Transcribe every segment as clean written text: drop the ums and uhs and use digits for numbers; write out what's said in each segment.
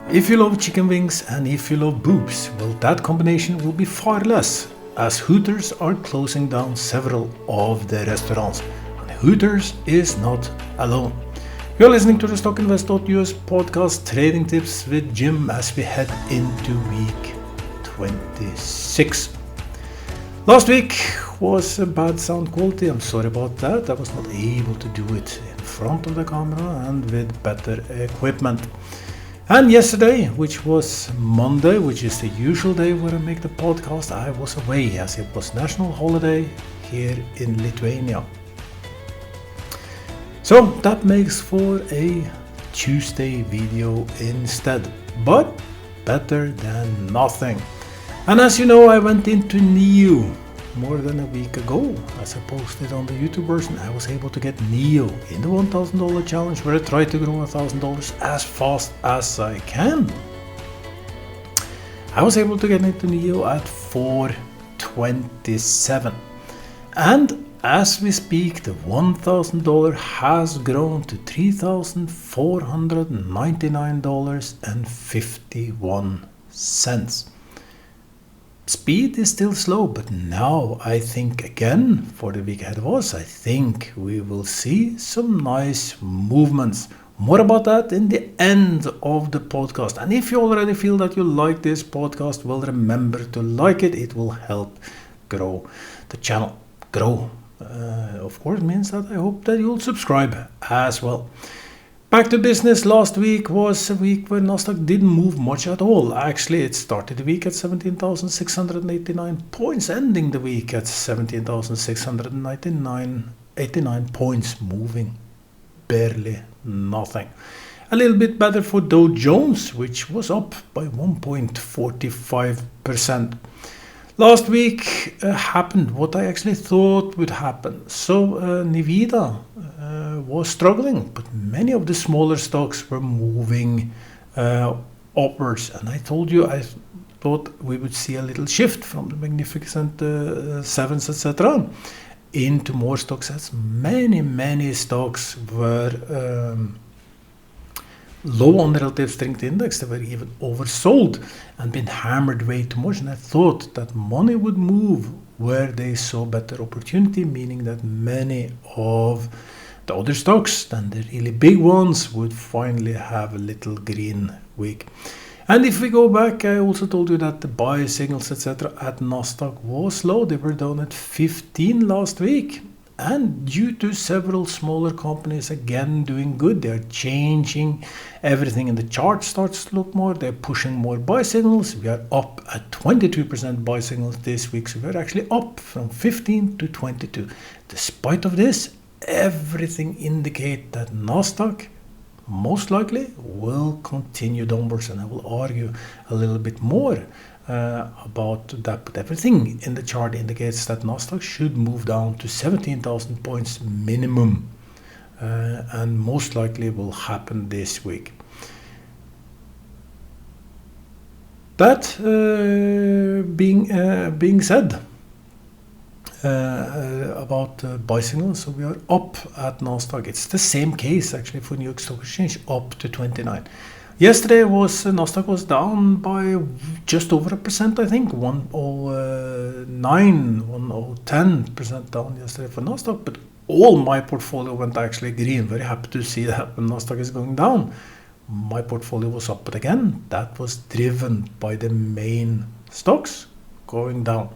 If you love chicken wings and if you love boobs, well, that combination will be far less, as Hooters are closing down several of their restaurants. And Hooters is not alone. You're listening to the StockInvest.us podcast Trading Tips with Jim as we head into week 26. Last week was a bad sound quality. I'm sorry about that. I was not able to do it in front of the camera and with better equipment. And yesterday, which was Monday, which is the usual day where I make the podcast, I was away as it was national holiday here in Lithuania. So that makes for a Tuesday video instead, but better than nothing. And as you know, I went into NIO more than a week ago. As I posted on the YouTube version, I was able to get NIO in the $1,000 challenge where I try to grow $1,000 as fast as I can. I was able to get into NIO at 427. And as we speak, the $1,000 has grown to $3,499.51. Speed is still slow, but now I think again for the week ahead of us, I think we will see some nice movements. More about that in the end of the podcast. And if you already feel that you like this podcast, well, remember to like it. It will help grow the channel. Grow, of course, means that I hope that you'll subscribe as well. Back to business. Last week was a week where Nasdaq didn't move much at all. Actually, it started the week at 17,689 points, ending the week at 17,689 points, moving barely nothing. A little bit better for Dow Jones, which was up by 1.45%. Last week happened what I actually thought would happen. So nvidia was struggling, but many of the smaller stocks were moving upwards. And I told you I thought we would see a little shift from the magnificent sevens, etc., into more stocks. As many stocks were low on the relative strength index. They were even oversold and been hammered way too much. And I thought that money would move where they saw better opportunity, meaning that many of the other stocks than the really big ones would finally have a little green week. And if we go back, I also told you that the buy signals, etc., at Nasdaq was low. They were down at 15 last week. And due to several smaller companies again doing good, they're changing everything in the chart starts to look more. They're pushing more buy signals. We are up at 22% buy signals this week. So we're actually up from 15 to 22. Despite of this, everything indicates that Nasdaq most likely will continue downwards. And I will argue a little bit more about that, but everything in the chart indicates that Nasdaq should move down to 17,000 points minimum, and most likely will happen this week. That being said, about buy signals, so we are up at Nasdaq. It's the same case actually for New York Stock Exchange, up to 29. Yesterday Nasdaq was down by just over 1%, I think, 10% down yesterday for Nasdaq, but all my portfolio went actually green. Very happy to see that when Nasdaq is going down. My portfolio was up, but again, that was driven by the main stocks going down.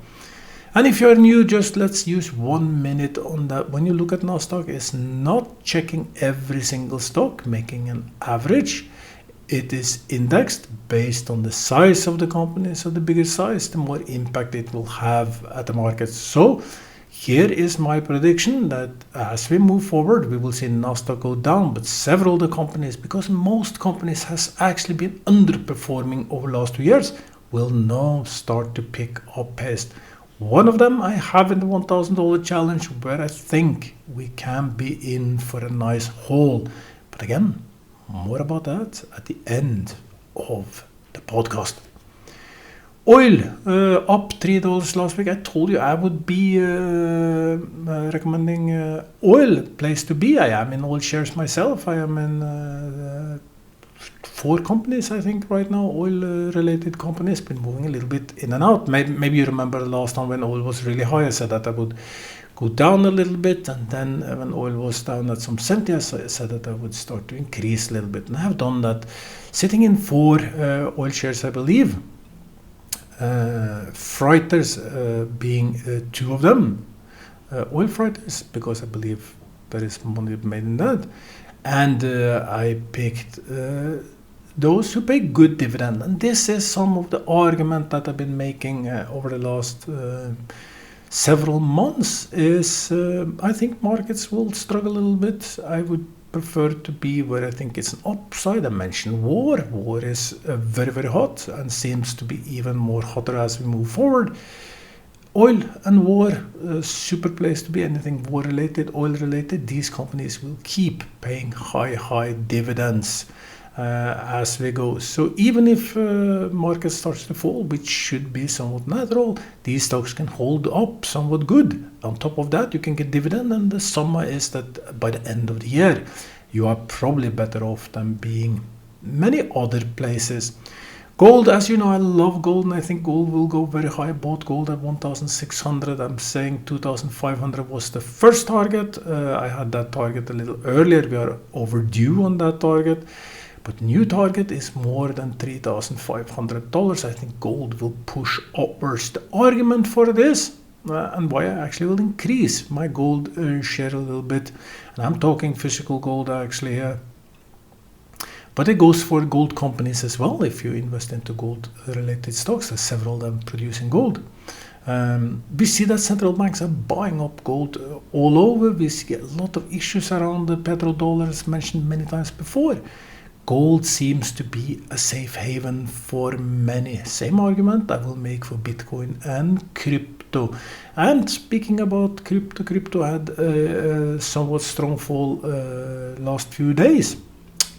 And if you're new, just let's use 1 minute on that. When you look at Nasdaq, it's not checking every single stock, making an average. It is indexed based on the size of the company. So the bigger size, the more impact it will have at the market. So here is my prediction that as we move forward, we will see Nasdaq go down, but several of the companies, because most companies has actually been underperforming over the last 2 years, will now start to pick up pace. One of them I have in the $1,000 challenge where I think we can be in for a nice haul. But again, more about that at the end of the podcast. Oil up $3 last week. I told you I would be recommending oil place to be. I am in oil shares myself. I am in 4 companies, I think, right now, oil-related companies, been moving a little bit in and out. Maybe you remember the last time when oil was really high, I said that I would go down a little bit, and then when oil was down at some $70, I said that I would start to increase a little bit, and I have done that, sitting in 4 oil shares, I believe. Freighters being 2 of them. Oil freighters, because I believe there is money made in that. And I picked those who pay good dividend. And this is some of the argument that I've been making over the last several months is I think markets will struggle a little bit. I would prefer to be where I think it's an upside. I mentioned war. War is very, very hot and seems to be even more hotter as we move forward. Oil and war, super place to be. Anything war related, oil related, these companies will keep paying high dividends as we go. So even if market starts to fall, which should be somewhat natural, these stocks can hold up somewhat good. On top of that, you can get dividend, and the sum is that by the end of the year, you are probably better off than being many other places. Gold, as you know, I love gold, and I think gold will go very high. I bought gold at 1,600. I'm saying 2,500 was the first target. I had that target a little earlier. We are overdue on that target. But new target is more than $3,500. I think gold will push upwards. The argument for this and why I actually will increase my gold share a little bit. And I'm talking physical gold actually here. But it goes for gold companies as well. If you invest into gold-related stocks, there's several of them producing gold. We see that central banks are buying up gold all over. We see a lot of issues around the petrodollars mentioned many times before. Gold seems to be a safe haven for many. Same argument I will make for Bitcoin and crypto. And speaking about crypto had a somewhat strong fall last few days,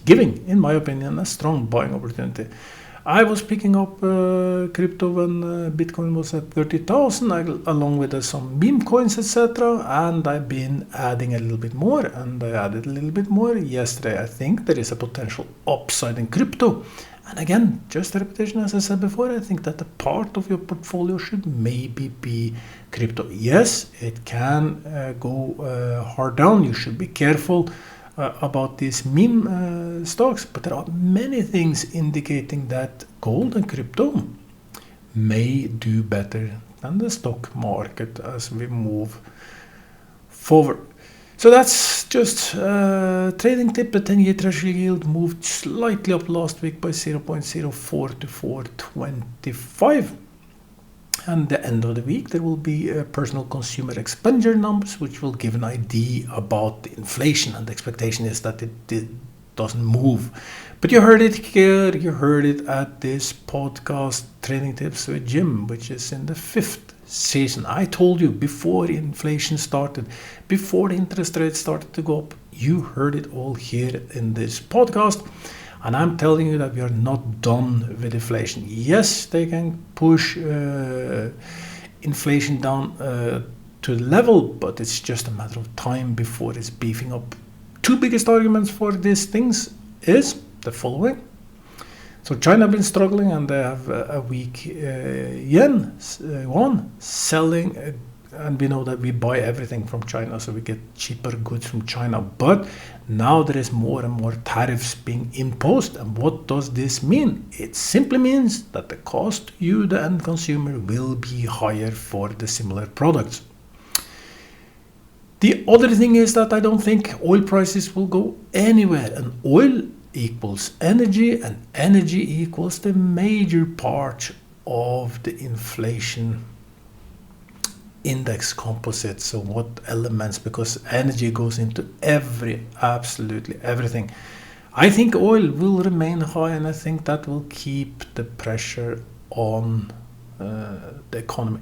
giving, in my opinion, a strong buying opportunity. I was picking up crypto when Bitcoin was at 30,000, along with some meme coins, etc. And I've been adding a little bit more, and I added a little bit more yesterday. I think there is a potential upside in crypto. And again, just a repetition, as I said before, I think that a part of your portfolio should maybe be crypto. Yes, it can go hard down. You should be careful about these meme stocks, but there are many things indicating that gold and crypto may do better than the stock market as we move forward. So that's just trading tip. The 10-year treasury yield moved slightly up last week by 0.04 to 425. And the end of the week, there will be personal consumer expenditure numbers, which will give an idea about the inflation. And the expectation is that it doesn't move. But you heard it here, you heard it at this podcast, Trading Tips with Jim, which is in the 5th season. I told you before inflation started, before the interest rates started to go up, you heard it all here in this podcast. And I'm telling you that we are not done with inflation. Yes, they can push inflation down to the level, but it's just a matter of time before it's beefing up. 2 biggest arguments for these things is the following. So China have been struggling, and they have a weak yuan selling, and we know that we buy everything from China, so we get cheaper goods from China. But now there is more and more tariffs being imposed. And what does this mean? It simply means that the cost to you, the end consumer, will be higher for the similar products. The other thing is that I don't think oil prices will go anywhere. And oil equals energy, and energy equals the major part of the inflation index composite. So what elements, because energy goes into absolutely everything. I think oil will remain high, and I think that will keep the pressure on the economy.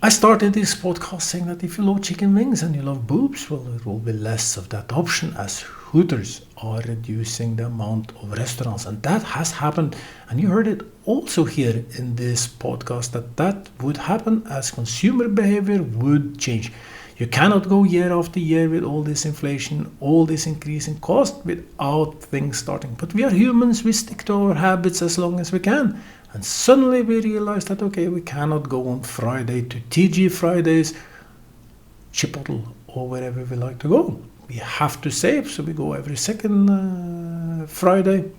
I started this podcast saying that if you love chicken wings and you love boobs, well, it will be less of that option, as Hooters are reducing the amount of restaurants. And that has happened. And you heard it also here in this podcast that would happen as consumer behavior would change. You cannot go year after year with all this inflation, all this increase in cost without things starting. But we are humans, we stick to our habits as long as we can. And suddenly we realize that, okay, we cannot go on Friday to TG Fridays, Chipotle, or wherever we like to go. We have to save, so we go every second Friday.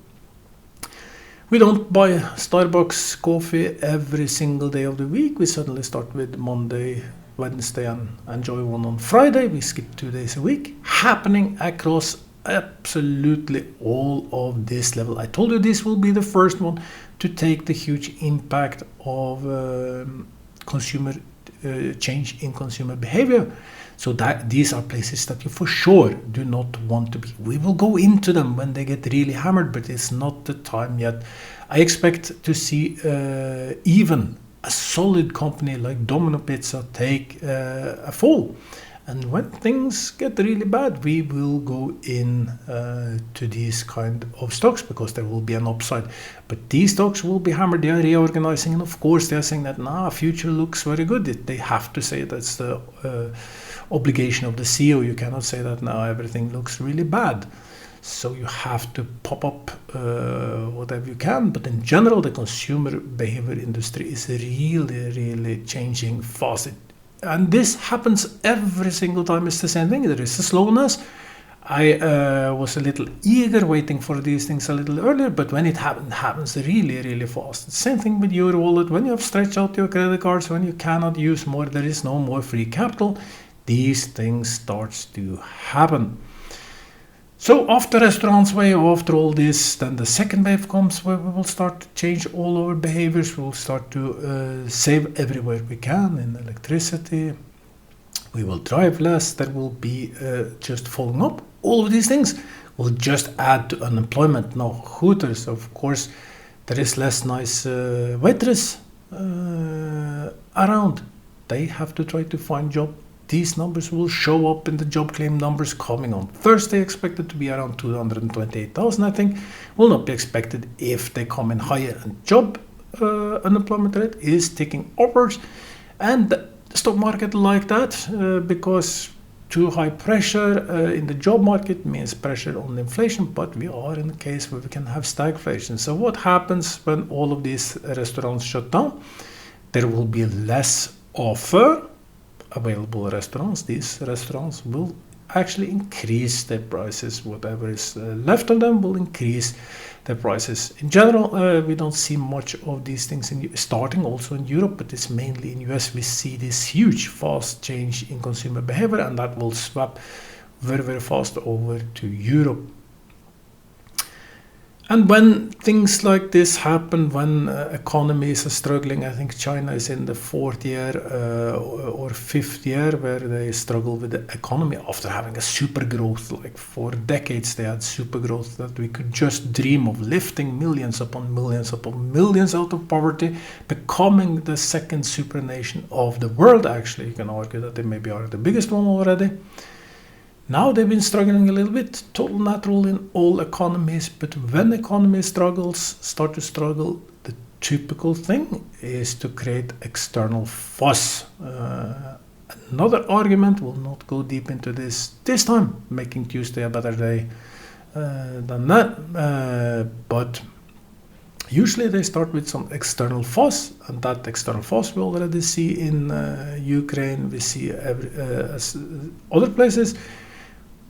We don't buy Starbucks coffee every single day of the week. We suddenly start with Monday, Wednesday, and enjoy one on Friday. We skip 2 days a week. Happening across absolutely all of this level. I told you this will be the first one to take the huge impact of consumer change in consumer behavior. So that these are places that you for sure do not want to be. We will go into them when they get really hammered, but it's not the time yet. I expect to see even a solid company like Domino Pizza take a fall. And when things get really bad, we will go in to these kind of stocks because there will be an upside. But these stocks will be hammered. They are reorganizing, and of course they are saying that future looks very good. They have to say that's the obligation of the CEO. You cannot say that now everything looks really bad. So you have to pop up whatever you can. But in general, the consumer behavior industry is really changing fast. And this happens every single time. It's the same thing. There is a slowness. I was a little eager waiting for these things a little earlier, but when it happens really fast. Same thing with your wallet. When you have stretched out your credit cards, when you cannot use more, there is no more free capital. These things starts to happen. So after restaurants wave, after all this, then the second wave comes where we will start to change all our behaviors. We will start to save everywhere we can in electricity. We will drive less. There will be just following up. All of these things will just add to unemployment. Now, Hooters, of course, there is less nice waitress around. They have to try to find job. These numbers will show up in the job claim numbers coming on Thursday, expected to be around 228,000, I think. Will not be expected if they come in higher. And job unemployment rate is ticking upwards. And the stock market like that because too high pressure in the job market means pressure on inflation, but we are in a case where we can have stagflation. So what happens when all of these restaurants shut down? There will be less offer available restaurants. These restaurants will actually increase their prices. Whatever is left of them will increase their prices. In general, we don't see much of these things starting also in Europe, but it's mainly in US. We see this huge fast change in consumer behavior, and that will swap very fast over to Europe. And when things like this happen, when economies are struggling, I think China is in the fourth year or fifth year where they struggle with the economy after having a super growth. Like for decades they had super growth that we could just dream of, lifting millions upon millions upon millions out of poverty, becoming the second supernation of the world. Actually, you can argue that they maybe are the biggest one already. Now they've been struggling a little bit, total natural in all economies, but when economy start to struggle, the typical thing is to create external fuss. Another argument, will not go deep into this time, making Tuesday a better day than that, but usually they start with some external fuss, and that external fuss we already see in Ukraine, we see other places.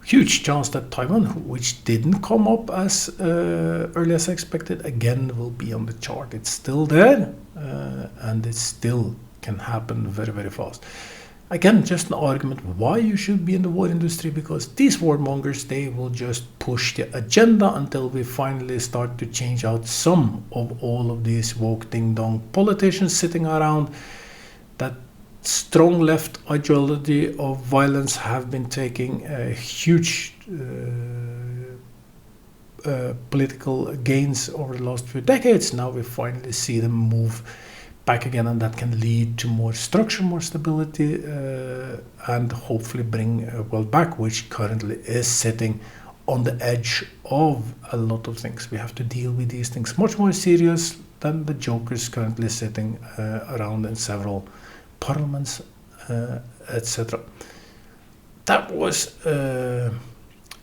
Huge chance that Taiwan, which didn't come up as early as expected, again will be on the chart. It's still there, and it still can happen very fast. Again, just an argument why you should be in the war industry, because these warmongers, they will just push the agenda until we finally start to change out some of all of these woke ding-dong politicians sitting around. That strong left ideology of violence have been taking a huge political gains over the last few decades. Now we finally see them move back again, and that can lead to more structure, more stability, and hopefully bring world back, which currently is sitting on the edge of a lot of things. We have to deal with these things much more serious than the jokers currently sitting around in several parliaments, etc. that was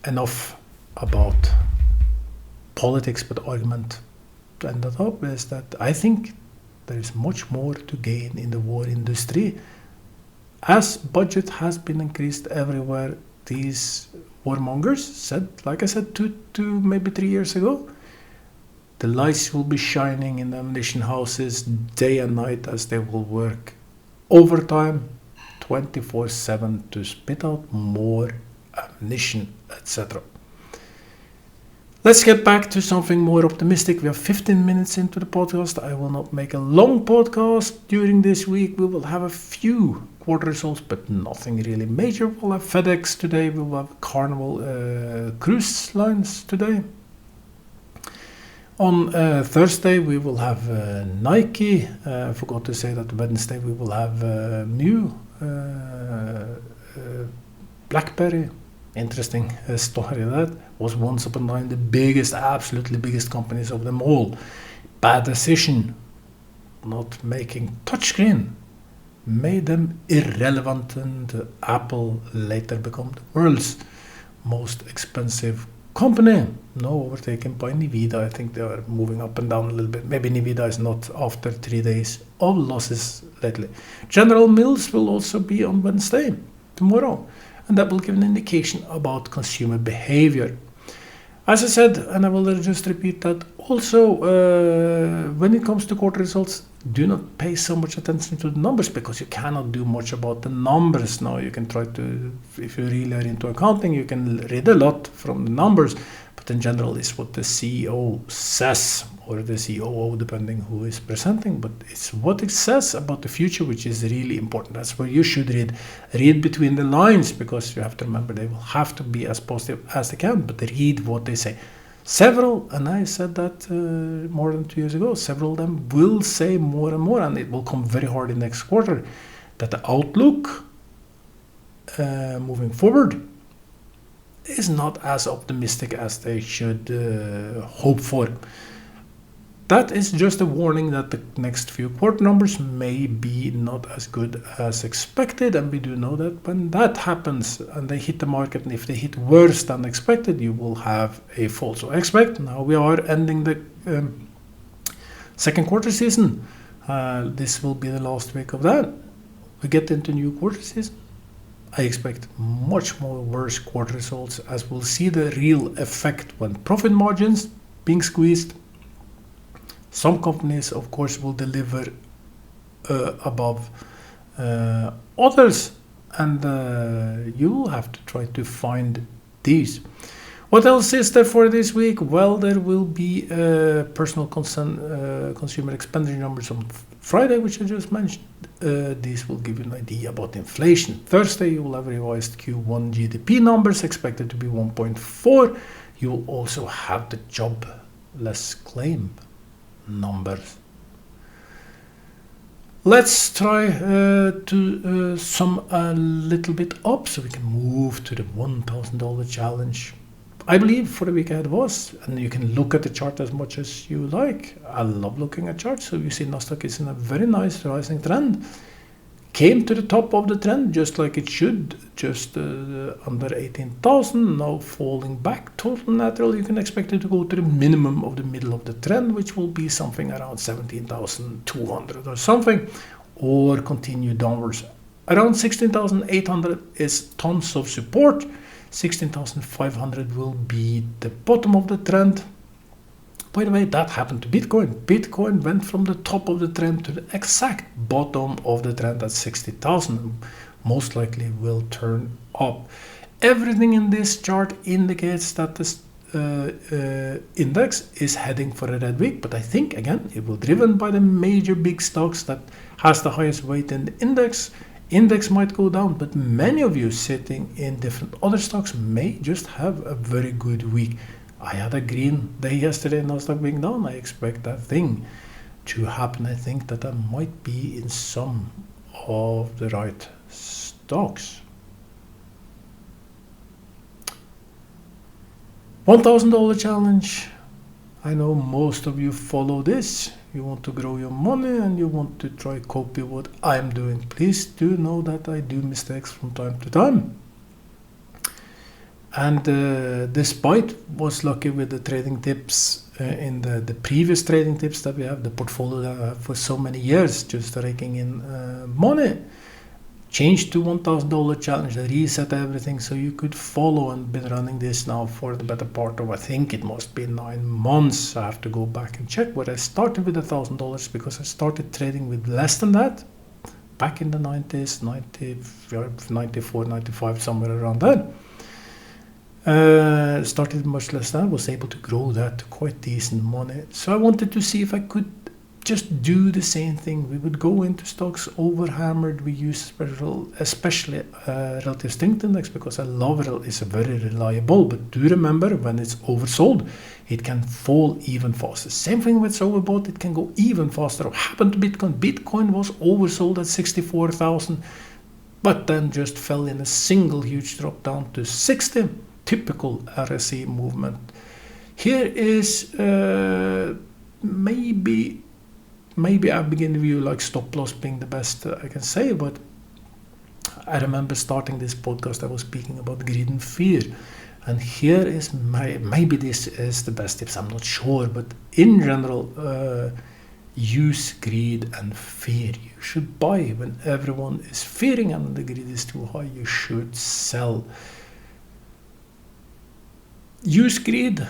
enough about politics, but argument to end that up is that I think there is much more to gain in the war industry. As budget has been increased everywhere, these warmongers said, like I said, two maybe 3 years ago, the lights will be shining in ammunition houses day and night as they will work overtime 24/7 to spit out more ammunition, etc. Let's get back to something more optimistic. We are 15 minutes into the podcast. I will not make a long podcast during this week. We will have a few quarter results, but nothing really major. We'll have FedEx today. We will have Carnival Cruise Lines today. On Thursday, we will have Nike. I forgot to say that Wednesday we will have new BlackBerry. Interesting story. That was once upon a time the biggest, absolutely biggest companies of them all. Bad decision not making touchscreen made them irrelevant, and Apple later became the world's most expensive company, now overtaken by NVIDIA. I think they are moving up and down a little bit. Maybe NVIDIA is not after 3 days of losses lately. General Mills will also be on Wednesday, tomorrow, and that will give an indication about consumer behavior. As I said, and I will just repeat that, also when it comes to quarter results, do not pay so much attention to the numbers, because you cannot do much about the numbers now. You can try to, if you really are into accounting, you can read a lot from the numbers, but in general it's what the CEO says, or the COO, depending who is presenting, but it's what it says about the future which is really important. That's where you should read between the lines, because you have to remember they will have to be as positive as they can, but read what they say. Several, and I said that more than 2 years ago, several of them will say more and more, and it will come very hard in next quarter, that the outlook moving forward is not as optimistic as they should hope for. That is just a warning that the next few quarter numbers may be not as good as expected, and we do know that when that happens and they hit the market, and if they hit worse than expected, you will have a fall. So I expect, now we are ending the second quarter season. This will be the last week of that. We get into new quarter season. I expect much more worse quarter results, as we'll see the real effect when profit margins being squeezed. Some companies, of course, will deliver above others, and you will have to try to find these. What else is there for this week? Well, there will be personal consumer expenditure numbers on Friday, which I just mentioned. These will give you an idea about inflation. Thursday, you will have revised Q1 GDP numbers expected to be 1.4. You will also have the jobless claim numbers. Let's try to sum a little bit up so we can move to the $1,000 challenge. I believe for the week ahead of us, and you can look at the chart as much as you like. I love looking at charts. So you see Nasdaq is in a very nice rising trend. Came to the top of the trend just like it should, just under 18,000, now falling back. Total natural, you can expect it to go to the minimum of the middle of the trend, which will be something around 17,200 or something, or continue downwards. Around 16,800 is tons of support. 16,500 will be the bottom of the trend. By the way, that happened to Bitcoin. Bitcoin went from the top of the trend to the exact bottom of the trend at 60,000. Most likely will turn up. Everything in this chart indicates that this index is heading for a red week, but I think, again, it will be driven by the major big stocks that has the highest weight in the index. Index might go down, but many of you sitting in different other stocks may just have a very good week. I had a green day yesterday, Nasdaq being down. I expect that thing to happen. I think that I might be in some of the right stocks. $1,000 challenge. I know most of you follow this. You want to grow your money and you want to try copy what I'm doing. Please do know that I do mistakes from time to time. And despite was lucky with the trading tips in the previous trading tips that we have, the portfolio that I have for so many years, just raking in money, changed to $1,000 challenge, reset everything so you could follow, and been running this now for the better part of, I think it must be 9 months. I have to go back and check, but I started with $1,000 because I started trading with less than that back in the 90s, 94, 95, somewhere around then. Started much less than, was able to grow that to quite decent money. So I wanted to see if I could just do the same thing. We would go into stocks overhammered. We use especially relative strength index because I love it. It's very reliable. But do remember, when it's oversold, it can fall even faster. Same thing with overbought, it can go even faster. What happened to Bitcoin? Bitcoin was oversold at 64,000, but then just fell in a single huge drop down to 60. Typical RSI movement. Here is maybe I begin to view like stop loss being the best I can say, but I remember starting this podcast I was speaking about greed and fear, and here is maybe this is the best tips, I'm not sure, but in general use greed and fear. You should buy when everyone is fearing and the greed is too high. You should sell. Use greed,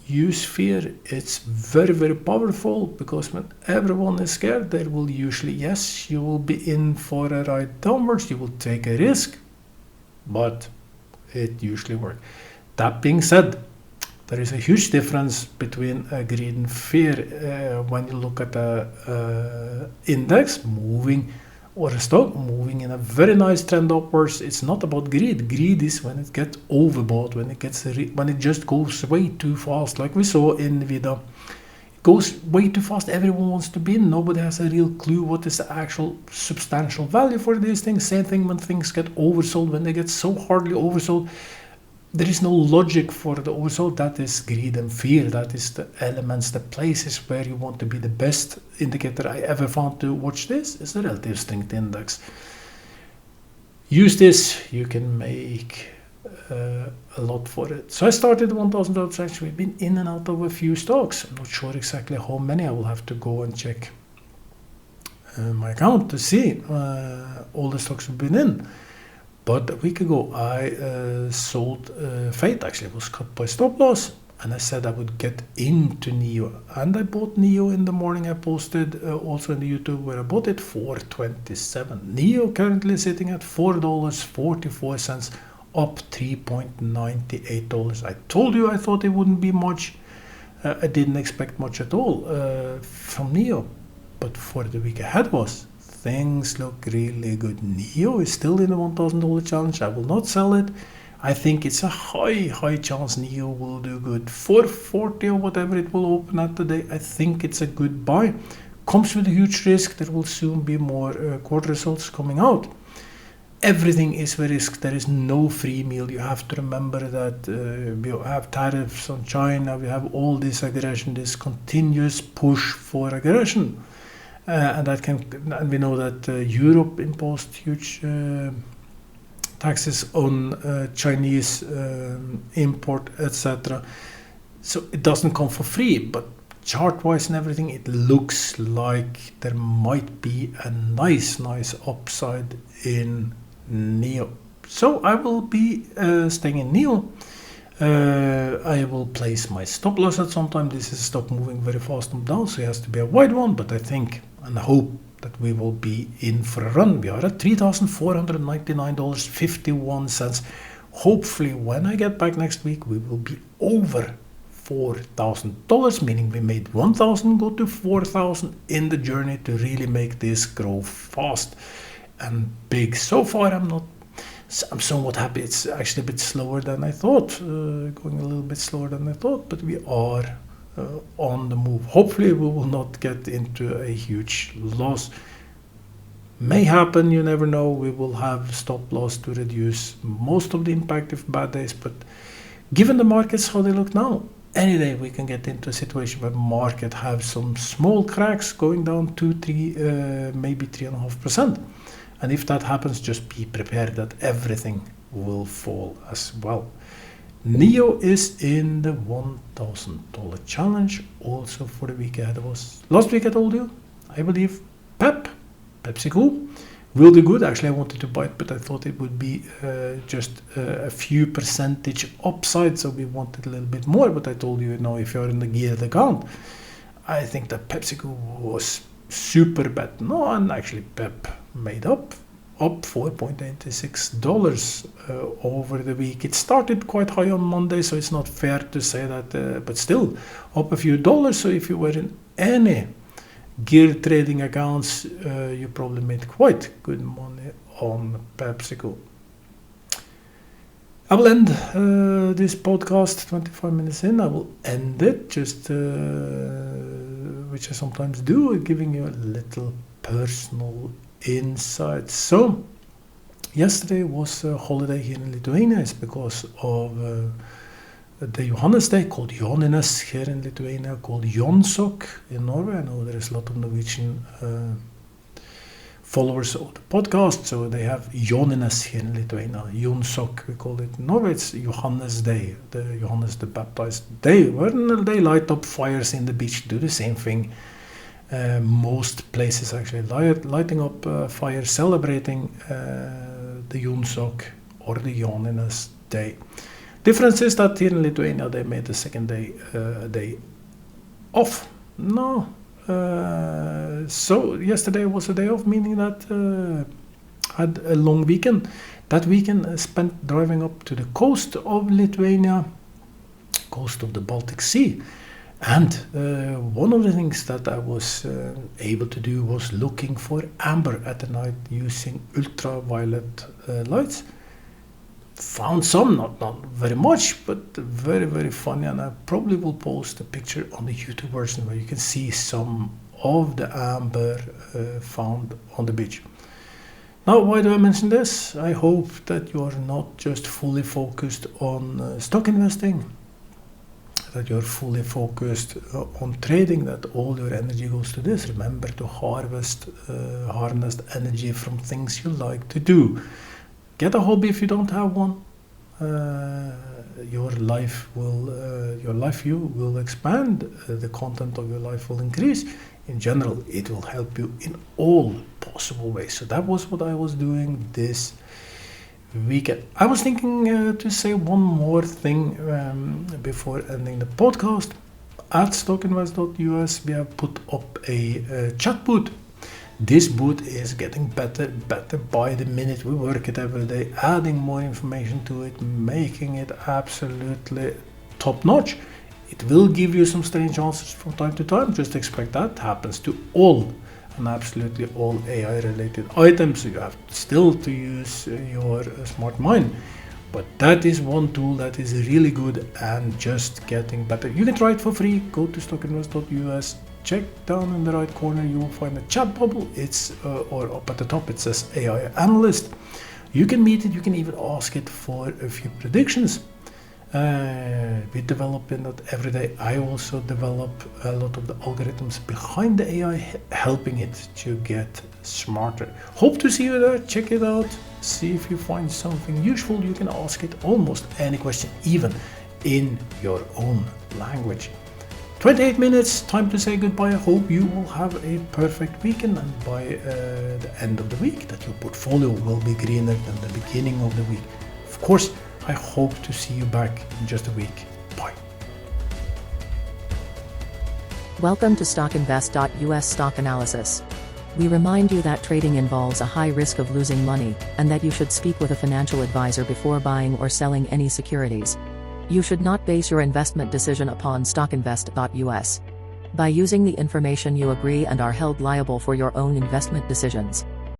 use fear. It's very, very powerful, because when everyone is scared, there will usually, yes, you will be in for a ride downwards, you will take a risk, but it usually works. That being said, there is a huge difference between greed and fear when you look at a index moving or a stock moving in a very nice trend upwards. It's not about greed. Greed is when it gets overbought, when it just goes way too fast, like we saw in nvidia. It goes way too fast. Everyone wants to be in. Nobody has a real clue what is the actual substantial value for these things. Same thing when things get oversold. When they get so hardly oversold, there is no logic for the oversold. That is greed and fear. That is the elements, the places where you want to be. The best indicator I ever found to watch this is the relative strength index. Use this, you can make a lot for it. So I started $1,000 actually. We've been in and out of a few stocks. I'm not sure exactly how many. I will have to go and check my account to see all the stocks we've been in. But a week ago, I sold Fate. Actually, it was cut by stop loss, and I said I would get into NIO, and I bought NIO in the morning. I posted also in the YouTube where I bought it for $4.27. NIO currently sitting at $4.44, up $3.98. I told you I thought it wouldn't be much. I didn't expect much at all from NIO, but for the week ahead things look really good. NIO is still in the $1,000 challenge. I will not sell it. I think it's a high chance NIO will do good. 440 or whatever it will open at today, I think it's a good buy. Comes with a huge risk. There will soon be more quarter results coming out. Everything is a risk. There is no free meal. You have to remember that we have tariffs on China. We have all this aggression, this continuous push for aggression. And we know that Europe imposed huge taxes on Chinese import, etc. So it doesn't come for free, but chart-wise and everything, it looks like there might be a nice upside in NIO. So I will be staying in NIO. I will place my stop loss at some time. This is a stock moving very fast and down, so it has to be a wide one, but I think and hope that we will be in for a run. We are at $3,499.51. Hopefully when I get back next week, we will be over $4,000, meaning we made 1,000 go to 4,000 in the journey to really make this grow fast and big. So far I'm somewhat happy. It's actually a bit slower than I thought, going a little bit slower than I thought, but we are on the move. Hopefully we will not get into a huge loss. May happen, you never know. We will have stop loss to reduce most of the impact of bad days, but given the markets how they look now, any day we can get into a situation where market have some small cracks going down 2-3 maybe 3.5%. And if that happens, just be prepared that everything will fall as well. NIO is in the $1,000 challenge also for the week ahead of us. Last week I told you, I believe PepsiCo will do good. Actually, I wanted to buy it, but I thought it would be just a few percentage upside, so we wanted a little bit more. But I told you, if you're in the geared account, I think that PepsiCo was super bad. No, and actually Pep made up $4.86 over the week. It started quite high on Monday, so it's not fair to say that, but still up a few dollars. So if you were in any gear trading accounts, you probably made quite good money on PepsiCo. I will end this podcast 25 minutes in. I will end it just which I sometimes do, giving you a little personal insight. So yesterday was a holiday here in Lithuania. It's because of the Johannes Day, called Joninnes here in Lithuania, called Jonsok in Norway. I know there is a lot of Norwegian followers of the podcast, so they have Joninnes here in Lithuania. Jonsok, we call it in Norway. It's Johannes Day, the Johannes the Baptist Day, where they light up fires in the beach, do the same thing. Most places actually lighting up fires, celebrating the Jonsok or the Joninnes Day. Difference is that here in Lithuania they made the second day day off. No, so yesterday was a day off, meaning that had a long weekend. That weekend spent driving up to the coast of Lithuania, coast of the Baltic Sea. And one of the things that I was able to do was looking for amber at the night using ultraviolet lights. Found some, not very much, but very, very funny. And I probably will post a picture on the YouTube version where you can see some of the amber found on the beach. Now, why do I mention this? I hope that you are not just fully focused on stock investing, that you're fully focused on trading, that all your energy goes to this. Remember to harness energy from things you like to do. Get a hobby if you don't have one. Your life view will expand. The content of your life will increase. In general, it will help you in all possible ways. So that was what I was doing this weekend. I was thinking to say one more thing before ending the podcast. At stockinvest.us, we have put up a chat booth. This booth is getting better by the minute. We work it every day, adding more information to it, making it absolutely top notch. It will give you some strange answers from time to time. Just expect that happens to all and absolutely all AI related items. So you have still to use your smart mind. But that is one tool that is really good and just getting better. You can try it for free. Go to stockinvest.us. Check down in the right corner, you will find a chat bubble. It's or up at the top it says AI analyst. You can meet it, you can even ask it for a few predictions. We develop in that every day. I also develop a lot of the algorithms behind the AI, helping it to get smarter. Hope to see you there. Check it out. See if you find something useful. You can ask it almost any question, even in your own language. 28 minutes, time to say goodbye. I hope you will have a perfect weekend, and by the end of the week that your portfolio will be greener than the beginning of the week. Of course, I hope to see you back in just a week. Bye. Welcome to stockinvest.us stock analysis. We remind you that trading involves a high risk of losing money, and that you should speak with a financial advisor before buying or selling any securities. You should not base your investment decision upon stockinvest.us. By using the information you agree and are held liable for your own investment decisions.